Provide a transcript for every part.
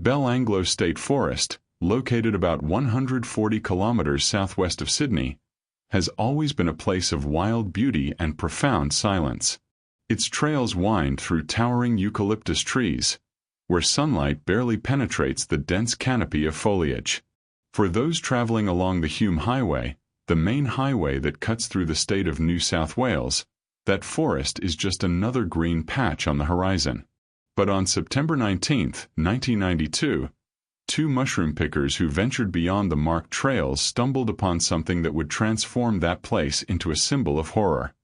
Belanglo State Forest, located about 140 kilometers southwest of Sydney, has always been a place of wild beauty and profound silence. Its trails wind through towering eucalyptus trees, where sunlight barely penetrates the dense canopy of foliage. For those traveling along the Hume Highway, the main highway that cuts through the state of New South Wales, that forest is just another green patch on the horizon. But on September 19, 1992, two mushroom pickers who ventured beyond the marked trails stumbled upon something that would transform that place into a symbol of horror.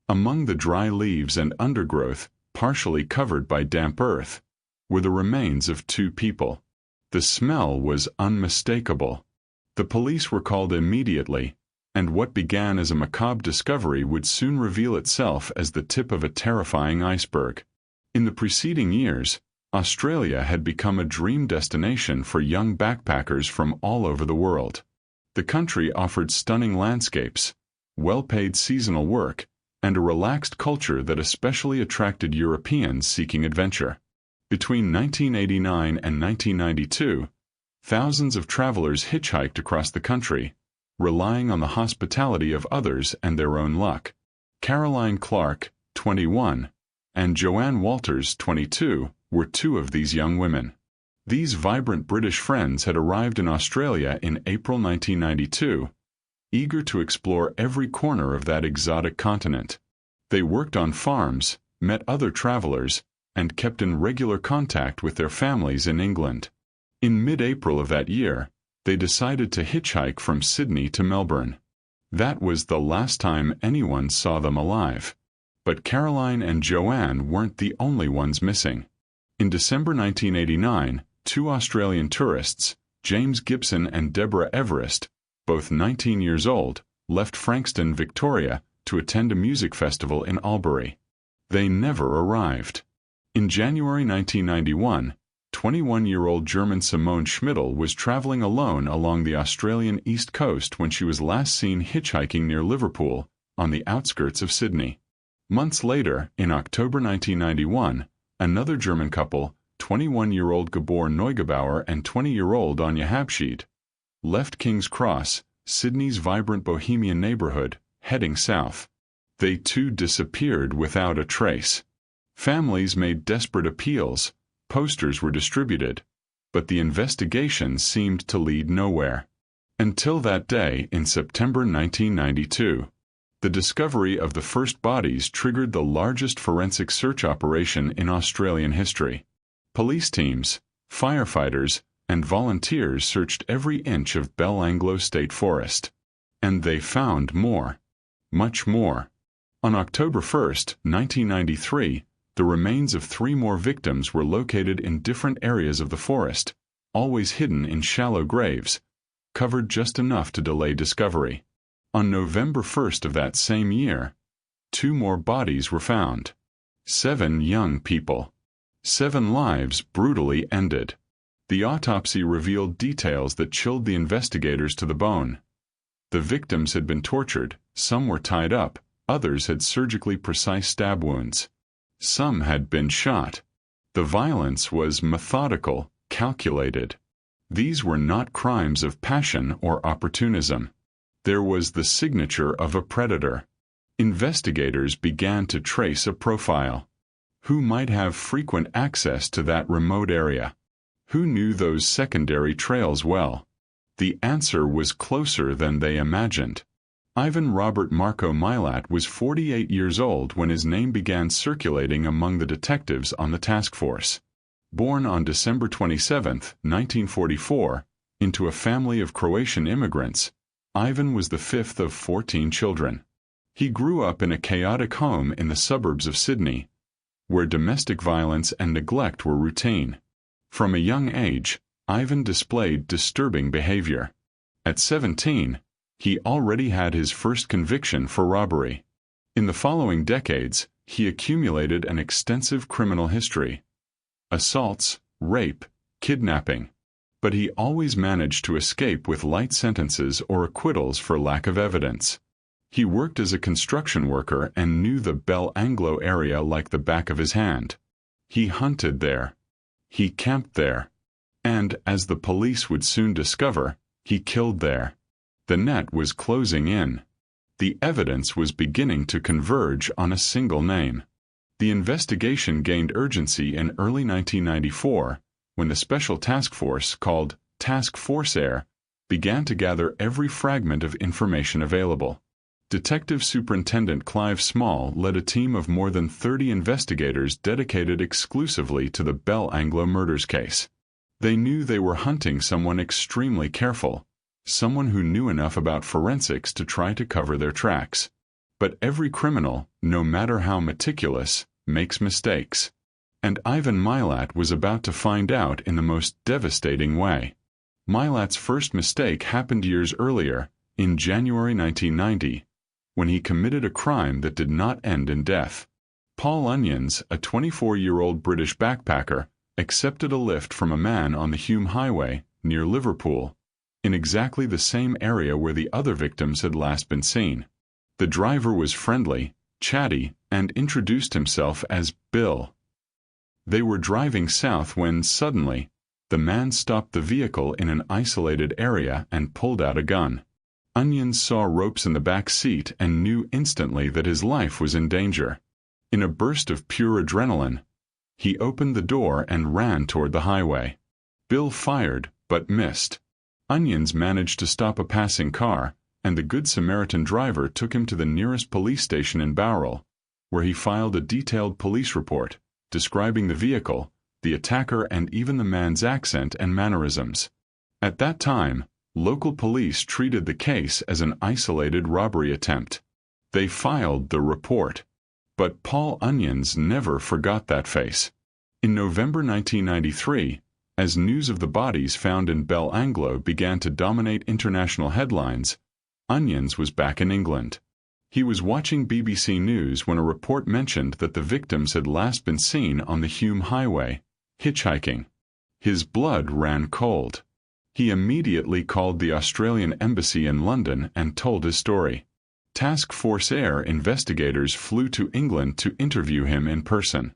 Among the dry leaves and undergrowth, partially covered by damp earth, were the remains of two people. The smell was unmistakable. The police were called immediately, and what began as a macabre discovery would soon reveal itself as the tip of a terrifying iceberg. In the preceding years, Australia had become a dream destination for young backpackers from all over the world. The country offered stunning landscapes, well-paid seasonal work, and a relaxed culture that especially attracted Europeans seeking adventure. Between 1989 and 1992, thousands of travelers hitchhiked across the country, relying on the hospitality of others and their own luck. Caroline Clark, 21, and Joanne Walters, 22, were two of these young women. These vibrant British friends had arrived in Australia in April 1992, eager to explore every corner of that exotic continent. They worked on farms, met other travelers, and kept in regular contact with their families in England. In mid-April of that year, they decided to hitchhike from Sydney to Melbourne. That was the last time anyone saw them alive. But Caroline and Joanne weren't the only ones missing. In December 1989, two Australian tourists, James Gibson and Deborah Everest, both 19 years old, left Frankston, Victoria, to attend a music festival in Albury. They never arrived. In January 1991, 21-year-old German Simone Schmidl was traveling alone along the Australian east coast when she was last seen hitchhiking near Liverpool, on the outskirts of Sydney. Months later, in October 1991, another German couple, 21-year-old Gabor Neugebauer and 20-year-old Anya Habschied, left King's Cross, Sydney's vibrant bohemian neighborhood, heading south. They too disappeared without a trace. Families made desperate appeals, posters were distributed, but the investigation seemed to lead nowhere. Until that day in September 1992. The discovery of the first bodies triggered the largest forensic search operation in Australian history. Police teams, firefighters, and volunteers searched every inch of Belanglo State Forest. And they found more. Much more. On October 1, 1993, the remains of 3 more victims were located in different areas of the forest, always hidden in shallow graves, covered just enough to delay discovery. On November 1st of that same year, 2 more bodies were found. 7 young people. 7 lives brutally ended. The autopsy revealed details that chilled the investigators to the bone. The victims had been tortured, some were tied up, others had surgically precise stab wounds. Some had been shot. The violence was methodical, calculated. These were not crimes of passion or opportunism. There was the signature of a predator. Investigators began to trace a profile. Who might have frequent access to that remote area? Who knew those secondary trails well? The answer was closer than they imagined. Ivan Robert Marco Milat was 48 years old when his name began circulating among the detectives on the task force. Born on December 27, 1944, into a family of Croatian immigrants, Ivan was the 5th of 14 children. He grew up in a chaotic home in the suburbs of Sydney, where domestic violence and neglect were routine. From a young age, Ivan displayed disturbing behavior. At 17, he already had his first conviction for robbery. In the following decades, he accumulated an extensive criminal history: assaults, rape, kidnapping. But he always managed to escape with light sentences or acquittals for lack of evidence. He worked as a construction worker and knew the Belanglo area like the back of his hand. He hunted there. He camped there. And, as the police would soon discover, he killed there. The net was closing in. The evidence was beginning to converge on a single name. The investigation gained urgency in early 1994, when the special task force, called Task Force Air, began to gather every fragment of information available. Detective Superintendent Clive Small led a team of more than 30 investigators dedicated exclusively to the Belanglo murders case. They knew they were hunting someone extremely careful, someone who knew enough about forensics to try to cover their tracks. But every criminal, no matter how meticulous, makes mistakes. And Ivan Milat was about to find out in the most devastating way. Milat's first mistake happened years earlier, in January 1990, when he committed a crime that did not end in death. Paul Onions, a 24-year-old British backpacker, accepted a lift from a man on the Hume Highway, near Liverpool, in exactly the same area where the other victims had last been seen. The driver was friendly, chatty, and introduced himself as Bill. They were driving south when, suddenly, the man stopped the vehicle in an isolated area and pulled out a gun. Onions saw ropes in the back seat and knew instantly that his life was in danger. In a burst of pure adrenaline, he opened the door and ran toward the highway. Bill fired, but missed. Onions managed to stop a passing car, and the Good Samaritan driver took him to the nearest police station in Bowral, where he filed a detailed police report, describing the vehicle, the attacker, and even the man's accent and mannerisms. At that time, local police treated the case as an isolated robbery attempt. They filed the report. But Paul Onions never forgot that face. In November 1993, as news of the bodies found in Belanglo began to dominate international headlines, Onions was back in England. He was watching BBC News when a report mentioned that the victims had last been seen on the Hume Highway, hitchhiking. His blood ran cold. He immediately called the Australian Embassy in London and told his story. Task Force Air investigators flew to England to interview him in person.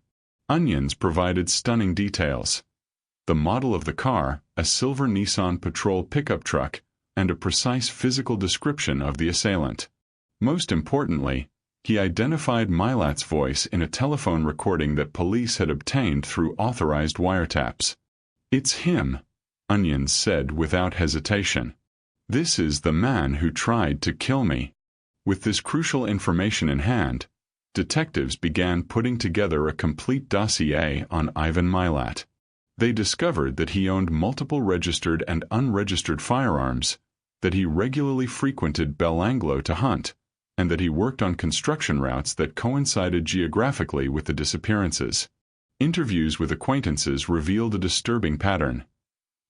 Onions provided stunning details. The model of the car, a silver Nissan Patrol pickup truck, and a precise physical description of the assailant. Most importantly, he identified Milat's voice in a telephone recording that police had obtained through authorized wiretaps. "It's him," Onions said without hesitation. "This is the man who tried to kill me." With this crucial information in hand, detectives began putting together a complete dossier on Ivan Milat. They discovered that he owned multiple registered and unregistered firearms, that he regularly frequented Belanglo to hunt, and that he worked on construction routes that coincided geographically with the disappearances. Interviews with acquaintances revealed a disturbing pattern.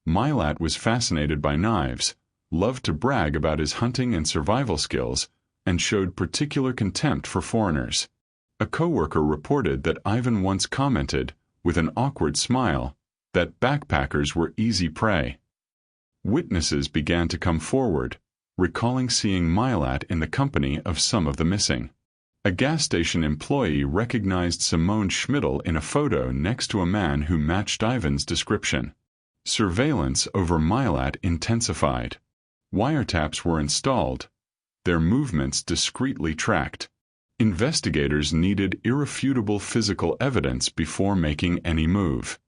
Milat was fascinated by knives, loved to brag about his hunting and survival skills, and showed particular contempt for foreigners. A coworker reported that Ivan once commented, with an awkward smile, that backpackers were easy prey. Witnesses began to come forward, recalling seeing Milat in the company of some of the missing. A gas station employee recognized Simone Schmidl in a photo next to a man who matched Ivan's description. Surveillance over Milat intensified. Wiretaps were installed, their movements discreetly tracked. Investigators needed irrefutable physical evidence before making any move.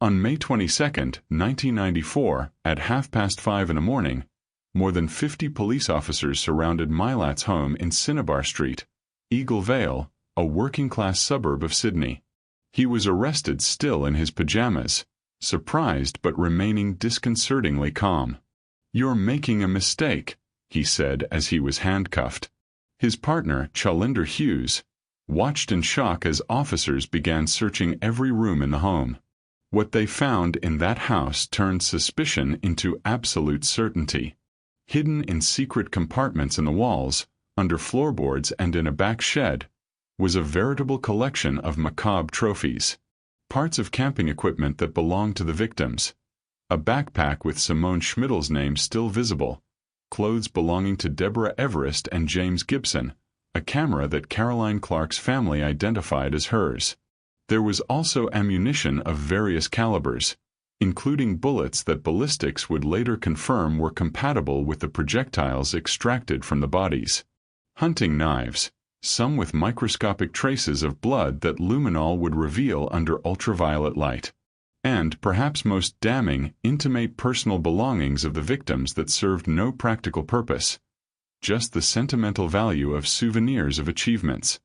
On May 22, 1994, at 5:30 in the morning, more than 50 police officers surrounded Milat's home in Cinnabar Street, Eagle Vale, a working-class suburb of Sydney. He was arrested still in his pajamas, surprised but remaining disconcertingly calm. "You're making a mistake," he said as he was handcuffed. His partner, Chalinder Hughes, watched in shock as officers began searching every room in the home. What they found in that house turned suspicion into absolute certainty. Hidden in secret compartments in the walls, under floorboards and in a back shed, was a veritable collection of macabre trophies. Parts of camping equipment that belonged to the victims, a backpack with Simone Schmidl's name still visible, clothes belonging to Deborah Everest and James Gibson, a camera that Caroline Clark's family identified as hers. There was also ammunition of various calibers, including bullets that ballistics would later confirm were compatible with the projectiles extracted from the bodies. Hunting knives, some with microscopic traces of blood that luminol would reveal under ultraviolet light. And, perhaps most damning, intimate personal belongings of the victims that served no practical purpose. Just the sentimental value of souvenirs of achievements.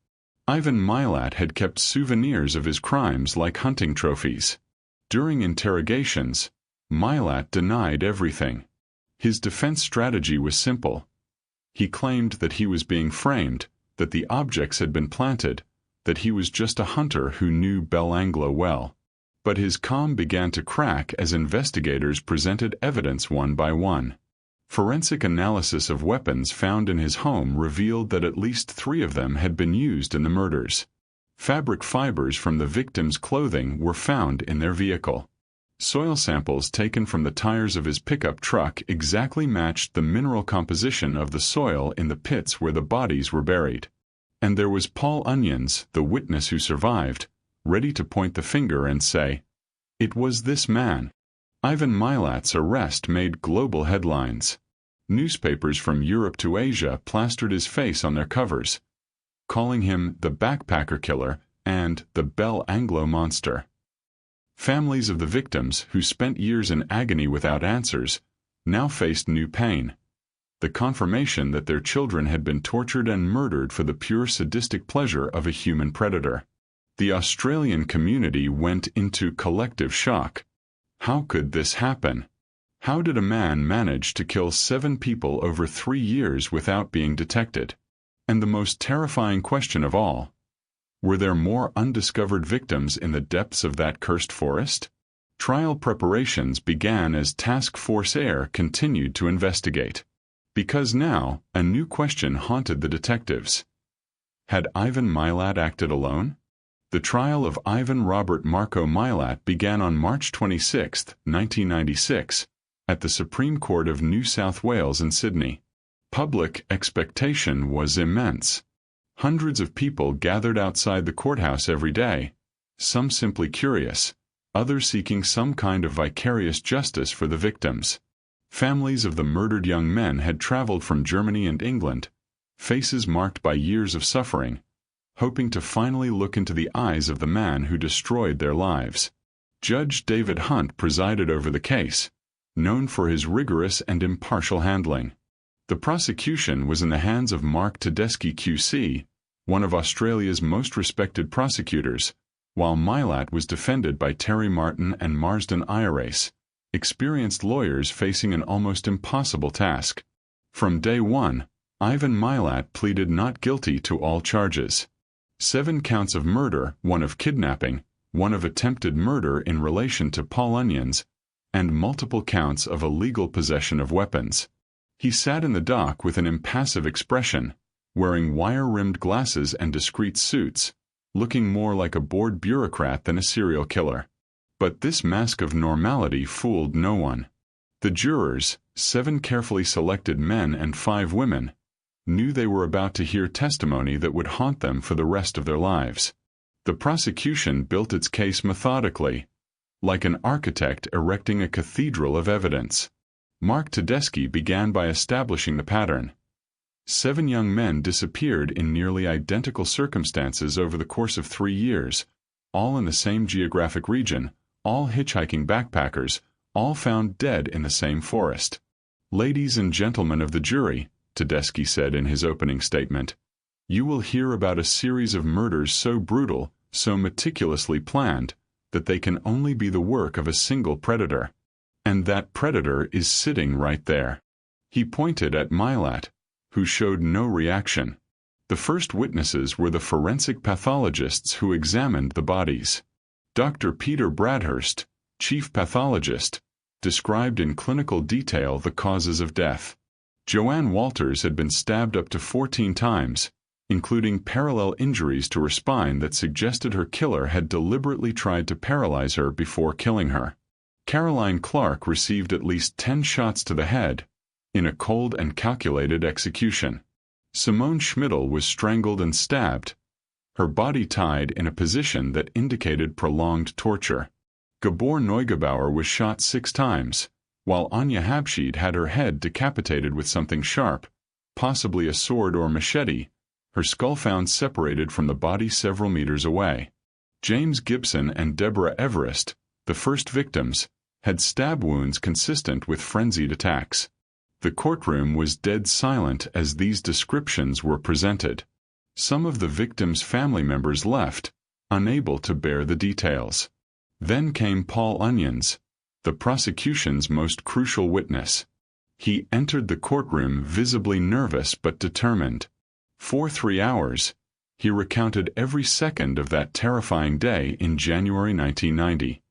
Ivan Milat had kept souvenirs of his crimes like hunting trophies. During interrogations, Milat denied everything. His defense strategy was simple. He claimed that he was being framed, that the objects had been planted, that he was just a hunter who knew Belanglo well. But his calm began to crack as investigators presented evidence one by one. Forensic analysis of weapons found in his home revealed that at least 3 of them had been used in the murders. Fabric fibers from the victim's clothing were found in their vehicle. Soil samples taken from the tires of his pickup truck exactly matched the mineral composition of the soil in the pits where the bodies were buried. And there was Paul Onions, the witness who survived, ready to point the finger and say, "It was this man." Ivan Milat's arrest made global headlines. Newspapers from Europe to Asia plastered his face on their covers, calling him the backpacker killer and the Belanglo monster. Families of the victims, who spent years in agony without answers, now faced new pain. The confirmation that their children had been tortured and murdered for the pure sadistic pleasure of a human predator. The Australian community went into collective shock. How could this happen? How did a man manage to kill 7 people over 3 years without being detected? And the most terrifying question of all, were there more undiscovered victims in the depths of that cursed forest? Trial preparations began as Task Force Air continued to investigate. Because now, a new question haunted the detectives. Had Ivan Milat acted alone? The trial of Ivan Robert Marco Milat began on March 26, 1996, at the Supreme Court of New South Wales in Sydney. Public expectation was immense. Hundreds of people gathered outside the courthouse every day, some simply curious, others seeking some kind of vicarious justice for the victims. Families of the murdered young men had traveled from Germany and England, faces marked by years of suffering, hoping to finally look into the eyes of the man who destroyed their lives. Judge David Hunt presided over the case, known for his rigorous and impartial handling. The prosecution was in the hands of Mark Tedeschi QC, one of Australia's most respected prosecutors, while Milat was defended by Terry Martin and Marsden Irace, experienced lawyers facing an almost impossible task. From day one, Ivan Milat pleaded not guilty to all charges. 7 counts of murder, 1 of kidnapping, 1 of attempted murder in relation to Paul Onions, and multiple counts of illegal possession of weapons. He sat in the dock with an impassive expression, wearing wire-rimmed glasses and discreet suits, looking more like a bored bureaucrat than a serial killer. But this mask of normality fooled no one. The jurors, 7 carefully selected men and 5 women, knew they were about to hear testimony that would haunt them for the rest of their lives. The prosecution built its case methodically, like an architect erecting a cathedral of evidence. Mark Tedeschi began by establishing the pattern. 7 young men disappeared in nearly identical circumstances over the course of 3 years, all in the same geographic region, all hitchhiking backpackers, all found dead in the same forest. "Ladies and gentlemen of the jury," Tedeschi said in his opening statement, "you will hear about a series of murders so brutal, so meticulously planned, that they can only be the work of a single predator. And that predator is sitting right there." He pointed at Milat, who showed no reaction. The first witnesses were the forensic pathologists who examined the bodies. Dr. Peter Bradhurst, chief pathologist, described in clinical detail the causes of death. Joanne Walters had been stabbed up to 14 times, including parallel injuries to her spine that suggested her killer had deliberately tried to paralyze her before killing her. Caroline Clark received at least 10 shots to the head, in a cold and calculated execution. Simone Schmidl was strangled and stabbed, her body tied in a position that indicated prolonged torture. Gabor Neugebauer was shot 6 times, while Anya Habshid had her head decapitated with something sharp, possibly a sword or machete, her skull found separated from the body several meters away. James Gibson and Deborah Everest, the first victims, had stab wounds consistent with frenzied attacks. The courtroom was dead silent as these descriptions were presented. Some of the victims' family members left, unable to bear the details. Then came Paul Onions, the prosecution's most crucial witness. He entered the courtroom visibly nervous but determined. For 3 hours, he recounted every second of that terrifying day in January 1990.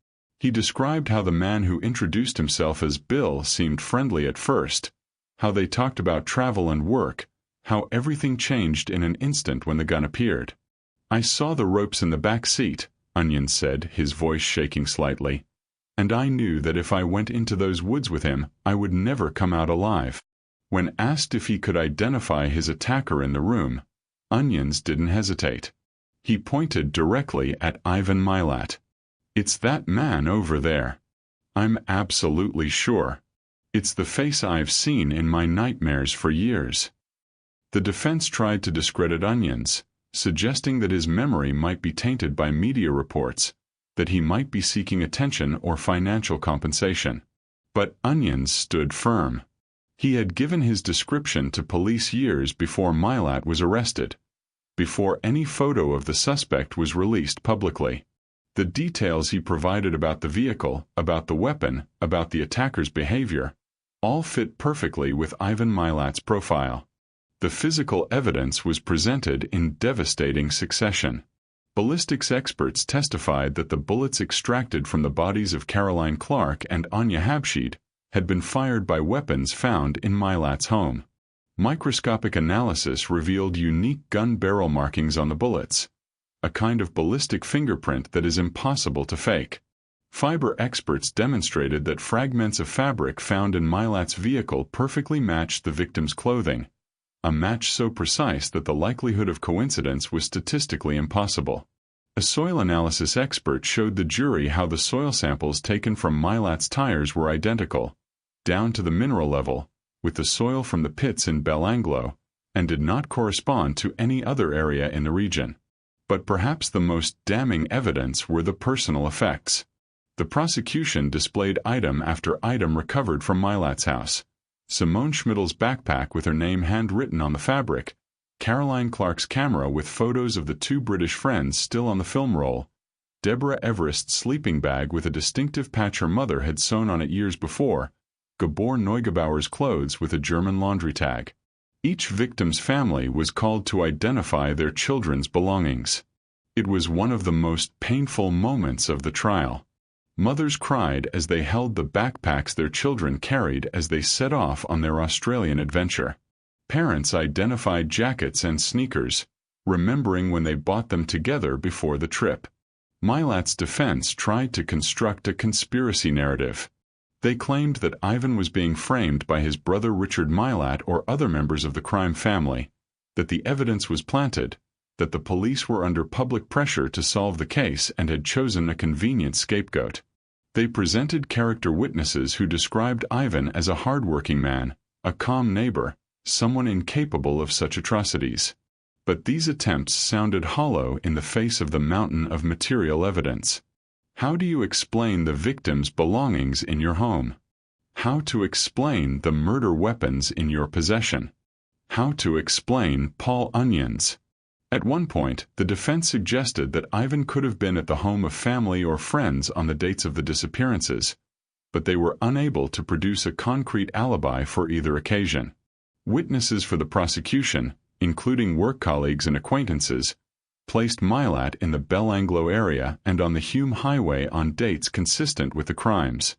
He described how the man who introduced himself as Bill seemed friendly at first, how they talked about travel and work, how everything changed in an instant when the gun appeared. "I saw the ropes in the back seat," Onions said, his voice shaking slightly, "and I knew that if I went into those woods with him, I would never come out alive." When asked if he could identify his attacker in the room, Onions didn't hesitate. He pointed directly at Ivan Milat. "It's that man over there. I'm absolutely sure. It's the face I've seen in my nightmares for years." The defense tried to discredit Onions, suggesting that his memory might be tainted by media reports, that he might be seeking attention or financial compensation. But Onions stood firm. He had given his description to police years before Milat was arrested, before any photo of the suspect was released publicly. The details he provided about the vehicle, about the weapon, about the attacker's behavior, all fit perfectly with Ivan Milat's profile. The physical evidence was presented in devastating succession. Ballistics experts testified that the bullets extracted from the bodies of Caroline Clark and Anya Habshid had been fired by weapons found in Milat's home. Microscopic analysis revealed unique gun barrel markings on the bullets, a kind of ballistic fingerprint that is impossible to fake. Fiber experts demonstrated that fragments of fabric found in Milat's vehicle perfectly matched the victim's clothing, a match so precise that the likelihood of coincidence was statistically impossible. A soil analysis expert showed the jury how the soil samples taken from Milat's tires were identical, down to the mineral level, with the soil from the pits in Belanglo, and did not correspond to any other area in the region. But perhaps the most damning evidence were the personal effects. The prosecution displayed item after item recovered from Milat's house. Simone Schmidl's backpack with her name handwritten on the fabric, Caroline Clark's camera with photos of the 2 British friends still on the film roll, Deborah Everest's sleeping bag with a distinctive patch her mother had sewn on it years before, Gabor Neugebauer's clothes with a German laundry tag. Each victim's family was called to identify their children's belongings. It was one of the most painful moments of the trial. Mothers cried as they held the backpacks their children carried as they set off on their Australian adventure. Parents identified jackets and sneakers, remembering when they bought them together before the trip. Milat's defense tried to construct a conspiracy narrative. They claimed that Ivan was being framed by his brother Richard Milat or other members of the crime family, that the evidence was planted, that the police were under public pressure to solve the case and had chosen a convenient scapegoat. They presented character witnesses who described Ivan as a hard-working man, a calm neighbor, someone incapable of such atrocities. But these attempts sounded hollow in the face of the mountain of material evidence. How do you explain the victim's belongings in your home? How to explain the murder weapons in your possession? How to explain Paul Onions? At one point, the defense suggested that Ivan could have been at the home of family or friends on the dates of the disappearances, but they were unable to produce a concrete alibi for either occasion. Witnesses for the prosecution, including work colleagues and acquaintances, placed Milat in the Belanglo area and on the Hume Highway on dates consistent with the crimes.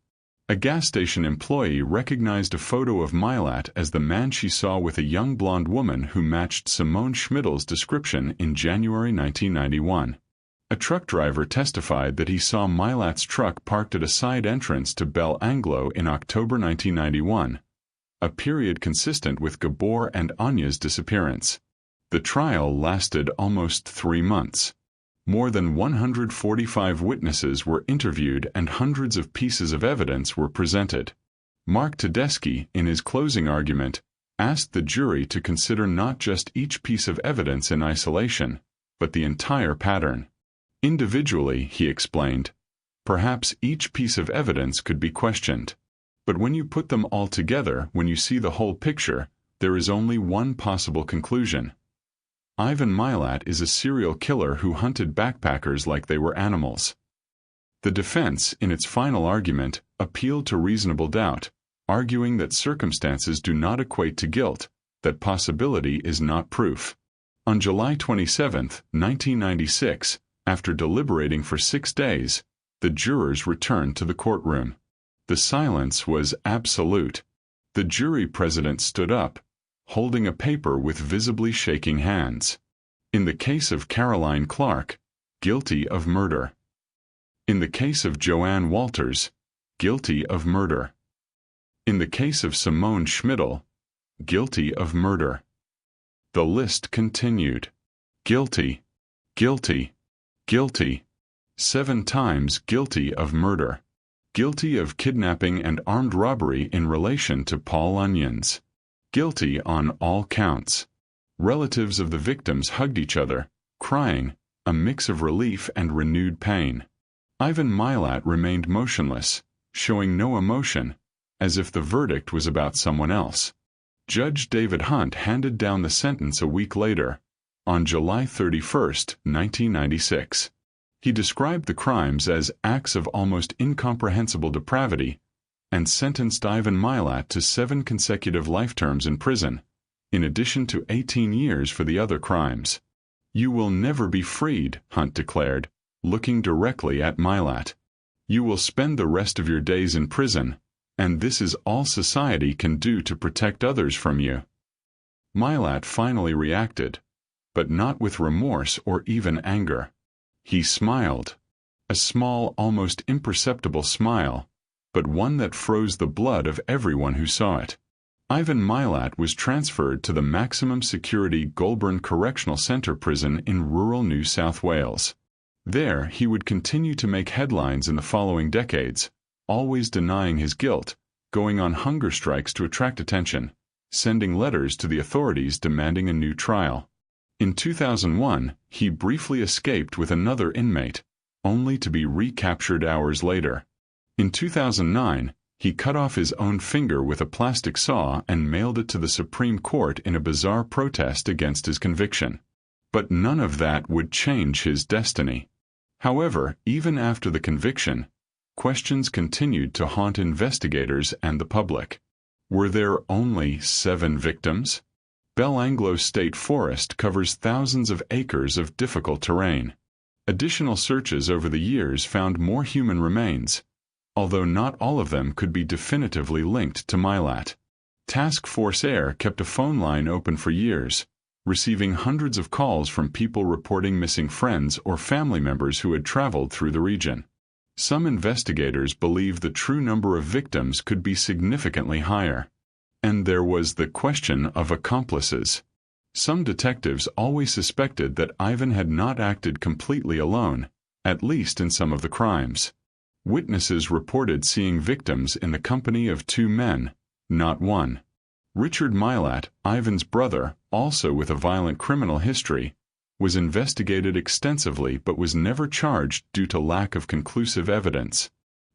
A gas station employee recognized a photo of Milat as the man she saw with a young blonde woman who matched Simone Schmidl's description in January 1991. A truck driver testified that he saw Milat's truck parked at a side entrance to Belanglo in October 1991, a period consistent with Gabor and Anya's disappearance. The trial lasted almost 3 months. More than 145 witnesses were interviewed and hundreds of pieces of evidence were presented. Mark Tedeschi, in his closing argument, asked the jury to consider not just each piece of evidence in isolation, but the entire pattern. Individually, he explained, perhaps each piece of evidence could be questioned. But when you put them all together, when you see the whole picture, there is only one possible conclusion. Ivan Milat is a serial killer who hunted backpackers like they were animals. The defense, in its final argument, appealed to reasonable doubt, arguing that circumstances do not equate to guilt, that possibility is not proof. On July 27, 1996, after deliberating for 6 days, the jurors returned to the courtroom. The silence was absolute. The jury president stood up, holding a paper with visibly shaking hands. In the case of Caroline Clark, guilty of murder. In the case of Joanne Walters, guilty of murder. In the case of Simone Schmidl, guilty of murder. The list continued. Guilty, guilty, guilty. 7 times guilty of murder. Guilty of kidnapping and armed robbery in relation to Paul Onions. Guilty on all counts. Relatives of the victims hugged each other, crying, a mix of relief and renewed pain. Ivan Milat remained motionless, showing no emotion, as if the verdict was about someone else. Judge David Hunt handed down the sentence a week later, on July 31, 1996. He described the crimes as acts of almost incomprehensible depravity, and sentenced Ivan Milat to 7 consecutive life terms in prison, in addition to 18 years for the other crimes. You will never be freed, Hunt declared, looking directly at Milat. You will spend the rest of your days in prison, and this is all society can do to protect others from you. Milat finally reacted, but not with remorse or even anger. He smiled. A small, almost imperceptible smile, but one that froze the blood of everyone who saw it. Ivan Milat was transferred to the maximum security Goulburn Correctional Centre prison in rural New South Wales. There, he would continue to make headlines in the following decades, always denying his guilt, going on hunger strikes to attract attention, sending letters to the authorities demanding a new trial. In 2001, he briefly escaped with another inmate, only to be recaptured hours later. In 2009, he cut off his own finger with a plastic saw and mailed it to the Supreme Court in a bizarre protest against his conviction. But none of that would change his destiny. However, even after the conviction, questions continued to haunt investigators and the public. Were there only 7 victims? Belanglo State Forest covers thousands of acres of difficult terrain. Additional searches over the years found more human remains, although not all of them could be definitively linked to Milat. Task Force Air kept a phone line open for years, receiving hundreds of calls from people reporting missing friends or family members who had traveled through the region. Some investigators believe the true number of victims could be significantly higher. And there was the question of accomplices. Some detectives always suspected that Ivan had not acted completely alone, at least in some of the crimes. Witnesses reported seeing victims in the company of 2 men, not 1. Richard Milat, Ivan's brother, also with a violent criminal history, was investigated extensively but was never charged due to lack of conclusive evidence.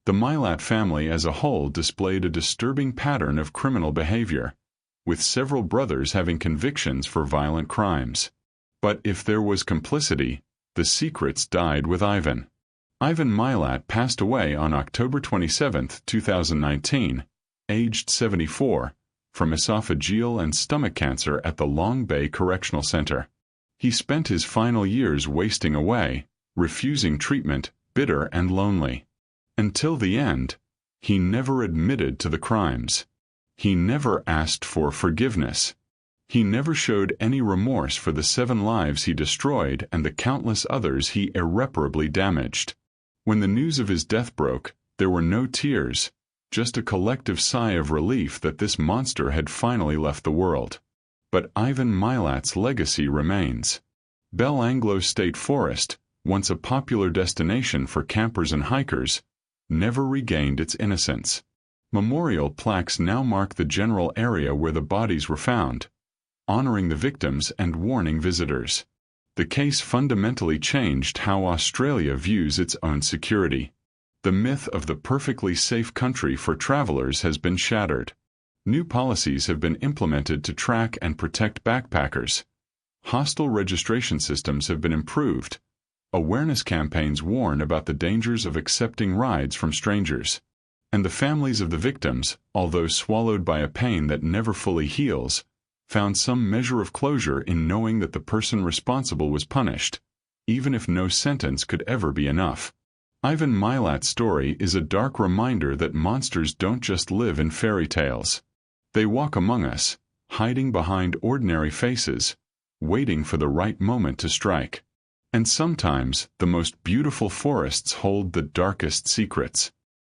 The Milat family as a whole displayed a disturbing pattern of criminal behavior, with several brothers having convictions for violent crimes. But if there was complicity, the secrets died with Ivan. Ivan Milat passed away on October 27, 2019, aged 74, from esophageal and stomach cancer at the Long Bay Correctional Center. He spent his final years wasting away, refusing treatment, bitter and lonely. Until the end, he never admitted to the crimes. He never asked for forgiveness. He never showed any remorse for the 7 lives he destroyed and the countless others he irreparably damaged. When the news of his death broke, there were no tears, just a collective sigh of relief that this monster had finally left the world. But Ivan Milat's legacy remains. Belanglo State Forest, once a popular destination for campers and hikers, never regained its innocence. Memorial plaques now mark the general area where the bodies were found, honoring the victims and warning visitors. The case fundamentally changed how Australia views its own security. The myth of the perfectly safe country for travelers has been shattered. New policies have been implemented to track and protect backpackers. Hostel registration systems have been improved. Awareness campaigns warn about the dangers of accepting rides from strangers. And the families of the victims, although swallowed by a pain that never fully heals, found some measure of closure in knowing that the person responsible was punished, even if no sentence could ever be enough. Ivan Milat's story is a dark reminder that monsters don't just live in fairy tales. They walk among us, hiding behind ordinary faces, waiting for the right moment to strike. And sometimes, the most beautiful forests hold the darkest secrets.